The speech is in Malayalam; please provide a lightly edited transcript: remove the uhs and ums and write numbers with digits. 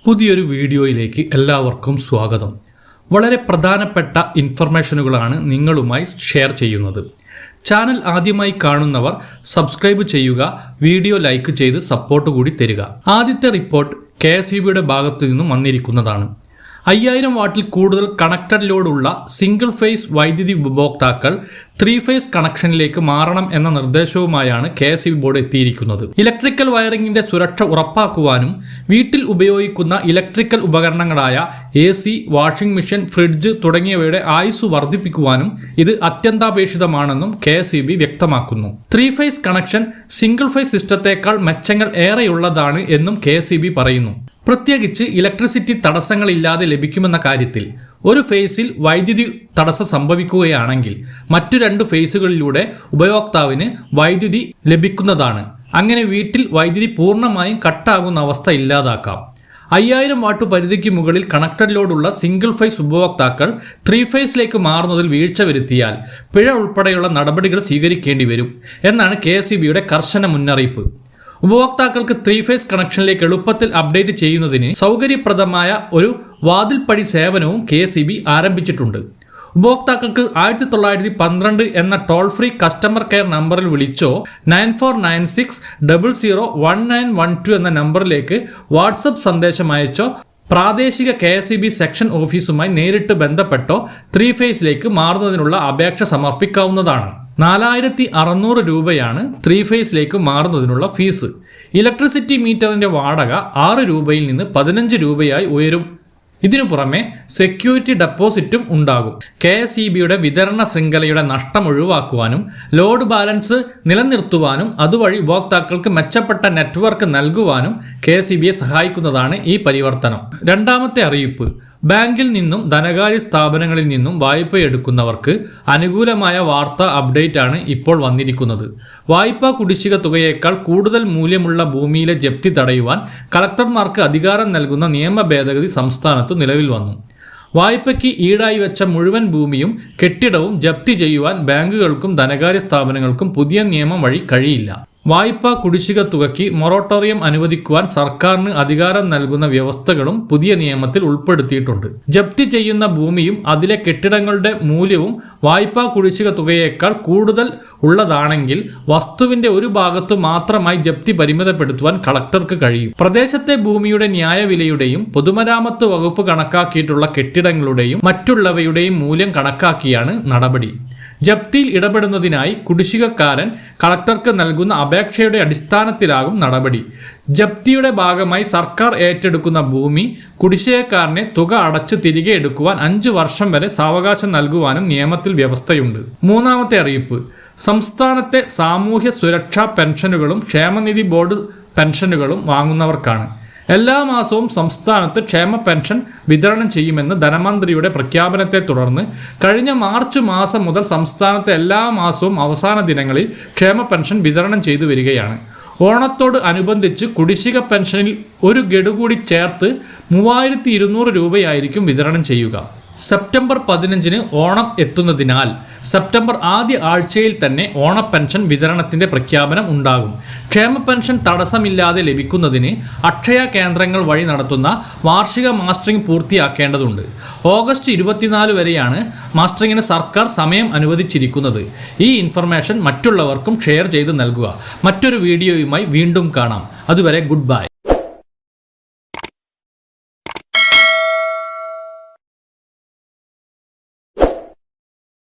പുതിയൊരു വീഡിയോയിലേക്ക് എല്ലാവർക്കും സ്വാഗതം. വളരെ പ്രധാനപ്പെട്ട ഇൻഫർമേഷനുകളാണ് നിങ്ങളുമായി ഷെയർ ചെയ്യുന്നത്. ചാനൽ ആദ്യമായി കാണുന്നവർ സബ്സ്ക്രൈബ് ചെയ്യുക, വീഡിയോ ലൈക്ക് ചെയ്ത് സപ്പോർട്ട് കൂടി തരിക. ആദ്യത്തെ റിപ്പോർട്ട് KSEBയുടെ ഭാഗത്തു നിന്നും വന്നിരിക്കുന്നതാണ്. 5000 വാട്ടിൽ കൂടുതൽ കണക്റ്റഡ് ലോഡുള്ള സിംഗിൾ ഫേസ് വൈദ്യുതി ഉപഭോക്താക്കൾ 3 ഫേസ് കണക്ഷനിലേക്ക് മാറണം എന്ന നിർദ്ദേശവുമായാണ് KSEB ബോർഡ് എത്തിയിരിക്കുന്നത്. ഇലക്ട്രിക്കൽ വയറിംഗിന്റെ സുരക്ഷ ഉറപ്പാക്കുവാനും വീട്ടിൽ ഉപയോഗിക്കുന്ന ഇലക്ട്രിക്കൽ ഉപകരണങ്ങളായ AC, വാഷിംഗ് മെഷീൻ, ഫ്രിഡ്ജ് തുടങ്ങിയവയുടെ ആയുസ് വർദ്ധിപ്പിക്കുവാനും ഇത് അത്യന്താപേക്ഷിതമാണെന്നും KSEB വ്യക്തമാക്കുന്നു. 3 ഫേസ് കണക്ഷൻ സിംഗിൾ ഫേസ് സിസ്റ്റത്തേക്കാൾ മെച്ചങ്ങൾ ഏറെയുള്ളതാണ് എന്നും KSEB പറയുന്നു. പ്രത്യേകിച്ച് ഇലക്ട്രിസിറ്റി തടസ്സങ്ങളില്ലാതെ ലഭിക്കുമെന്ന കാര്യത്തിൽ ഒരു ഫേസിൽ വൈദ്യുതി തടസ്സം സംഭവിക്കുകയാണെങ്കിൽ മറ്റു 2 ഫേസുകളിലൂടെ ഉപയോക്താവിന് വൈദ്യുതി ലഭിക്കുന്നതാണ്. അങ്ങനെ വീട്ടിൽ വൈദ്യുതി പൂർണ്ണമായും കട്ടാകുന്ന അവസ്ഥ ഇല്ലാതാക്കാം. 5000 വാട്ട് പരിധിക്ക് മുകളിൽ കണക്റ്റഡ് ലോഡുള്ള സിംഗിൾ ഫേസ് ഉപഭോക്താക്കൾ 3 ഫേസിലേക്ക് മാറുന്നതിൽ വീഴ്ച വരുത്തിയാൽ പിഴ ഉൾപ്പെടെയുള്ള നടപടികൾ സ്വീകരിക്കേണ്ടി വരും എന്നാണ് KSEBയുടെ കർശന മുന്നറിയിപ്പ്. ഉപഭോക്താക്കൾക്ക് 3 ഫേസ് കണക്ഷനിലേക്ക് എളുപ്പത്തിൽ അപ്ഡേറ്റ് ചെയ്യുന്നതിന് സൗകര്യപ്രദമായ ഒരു വാതിൽപ്പടി സേവനവും KSEB ആരംഭിച്ചിട്ടുണ്ട്. ഉപഭോക്താക്കൾക്ക് 1912 എന്ന ടോൾ ഫ്രീ കസ്റ്റമർ കെയർ നമ്പറിൽ വിളിച്ചോ 9496001912 എന്ന നമ്പറിലേക്ക് വാട്സപ്പ് സന്ദേശം അയച്ചോ പ്രാദേശിക KSEB സെക്ഷൻ ഓഫീസുമായി നേരിട്ട് ബന്ധപ്പെട്ടോ 3 ഫേസിലേക്ക് മാറുന്നതിനുള്ള അപേക്ഷ സമർപ്പിക്കാവുന്നതാണ്. 4600 രൂപയാണ് 3 ഫേസിലേക്ക് മാറുന്നതിനുള്ള ഫീസ്. ഇലക്ട്രിസിറ്റി മീറ്ററിന്റെ വാടക 6 രൂപയിൽ നിന്ന് 15 രൂപയായി ഉയരും. ഇതിനു പുറമെ സെക്യൂരിറ്റി ഡെപ്പോസിറ്റും ഉണ്ടാകും. KSEBയുടെ വിതരണ ശൃംഖലയുടെ നഷ്ടം ഒഴിവാക്കുവാനും ലോഡ് ബാലൻസ് നിലനിർത്തുവാനും അതുവഴി ഉപഭോക്താക്കൾക്ക് മെച്ചപ്പെട്ട നെറ്റ്വർക്ക് നൽകുവാനും KSEBയെ സഹായിക്കുന്നതാണ് ഈ പരിവർത്തനം. രണ്ടാമത്തെ അറിയിപ്പ്, ബാങ്കിൽ നിന്നും ധനകാര്യ സ്ഥാപനങ്ങളിൽ നിന്നും വായ്പയെടുക്കുന്നവർക്ക് അനുകൂലമായ വാർത്താ അപ്ഡേറ്റ് ആണ് ഇപ്പോൾ വന്നിരിക്കുന്നത്. വായ്പാ കുടിശ്ശിക തുകയേക്കാൾ കൂടുതൽ മൂല്യമുള്ള ഭൂമിയിലെ ജപ്തി തടയുവാൻ കളക്ടർമാർക്ക് അധികാരം നൽകുന്ന നിയമ ഭേദഗതി സംസ്ഥാനത്ത് നിലവിൽ വന്നു. വായ്പയ്ക്ക് ഈടായി വെച്ച മുഴുവൻ ഭൂമിയും കെട്ടിടവും ജപ്തി ചെയ്യുവാൻ ബാങ്കുകൾക്കും ധനകാര്യ സ്ഥാപനങ്ങൾക്കും പുതിയ നിയമം വഴി കഴിയില്ല. വായ്പാ കുടിശ്ശിക തുകയ്ക്ക് മൊറട്ടോറിയം അനുവദിക്കുവാൻ സർക്കാരിന് അധികാരം നൽകുന്ന വ്യവസ്ഥകളും പുതിയ നിയമത്തിൽ ഉൾപ്പെടുത്തിയിട്ടുണ്ട്. ജപ്തി ചെയ്യുന്ന ഭൂമിയും അതിലെ കെട്ടിടങ്ങളുടെ മൂല്യവും വായ്പാ കുടിശ്ശിക തുകയേക്കാൾ കൂടുതൽ ഉള്ളതാണെങ്കിൽ വസ്തുവിന്റെ ഒരു ഭാഗത്തു മാത്രമായി ജപ്തി പരിമിതപ്പെടുത്തുവാൻ കളക്ടർക്ക് കഴിയും. പ്രദേശത്തെ ഭൂമിയുടെ ന്യായവിലയുടെയും പൊതുമരാമത്ത് വകുപ്പ് കണക്കാക്കിയിട്ടുള്ള കെട്ടിടങ്ങളുടെയും മറ്റുള്ളവയുടെയും മൂല്യം കണക്കാക്കിയാണ് നടപടി. ജപ്തിയിൽ ഇടപെടുന്നതിനായി കുടിശ്ശികക്കാരൻ കളക്ടർക്ക് നൽകുന്ന അപേക്ഷയുടെ അടിസ്ഥാനത്തിലാകും നടപടി. ജപ്തിയുടെ ഭാഗമായി സർക്കാർ ഏറ്റെടുക്കുന്ന ഭൂമി കുടിശ്ശികക്കാരനെ തുക അടച്ച് തിരികെ എടുക്കുവാൻ 5 വർഷം വരെ സാവകാശം നൽകുവാനും നിയമത്തിൽ വ്യവസ്ഥയുണ്ട്. മൂന്നാമത്തെ അറിയിപ്പ്, സംസ്ഥാനത്തെ സാമൂഹ്യ സുരക്ഷാ പെൻഷനുകളും ക്ഷേമനിധി ബോർഡ് പെൻഷനുകളും വാങ്ങുന്നവർക്കാണ്. എല്ലാ മാസവും സംസ്ഥാനത്ത് ക്ഷേമ പെൻഷൻ വിതരണം ചെയ്യുമെന്ന് ധനമന്ത്രിയുടെ പ്രഖ്യാപനത്തെ തുടർന്ന് കഴിഞ്ഞ മാർച്ച് മാസം മുതൽ സംസ്ഥാനത്തെ എല്ലാ മാസവും അവസാന ദിനങ്ങളിൽ ക്ഷേമ പെൻഷൻ വിതരണം ചെയ്തു വരികയാണ്. ഓണത്തോട് അനുബന്ധിച്ച് കുടിശ്ശിക പെൻഷനിൽ ഒരു ഗഡു കൂടി ചേർത്ത് 3200 രൂപയായിരിക്കും വിതരണം ചെയ്യുക. സെപ്റ്റംബർ 15 ഓണം എത്തുന്നതിനാൽ സെപ്റ്റംബർ ആദ്യ ആഴ്ചയിൽ തന്നെ ഓണ പെൻഷൻ വിതരണത്തിന്റെ പ്രഖ്യാപനം ഉണ്ടാകും. ക്ഷേമ പെൻഷൻ തടസ്സമില്ലാതെ ലഭിക്കുന്നതിന് അക്ഷയ കേന്ദ്രങ്ങൾ വഴി നടത്തുന്ന വാർഷിക മാസ്റ്ററിംഗ് പൂർത്തിയാക്കേണ്ടതുണ്ട്. ഓഗസ്റ്റ് 24 വരെയാണ് മാസ്റ്ററിങ്ങിന് സർക്കാർ സമയം അനുവദിച്ചിരിക്കുന്നത്. ഈ ഇൻഫർമേഷൻ മറ്റുള്ളവർക്കും ഷെയർ ചെയ്ത് നൽകുക. മറ്റൊരു വീഡിയോയുമായി വീണ്ടും കാണാം. അതുവരെ ഗുഡ് ബൈ.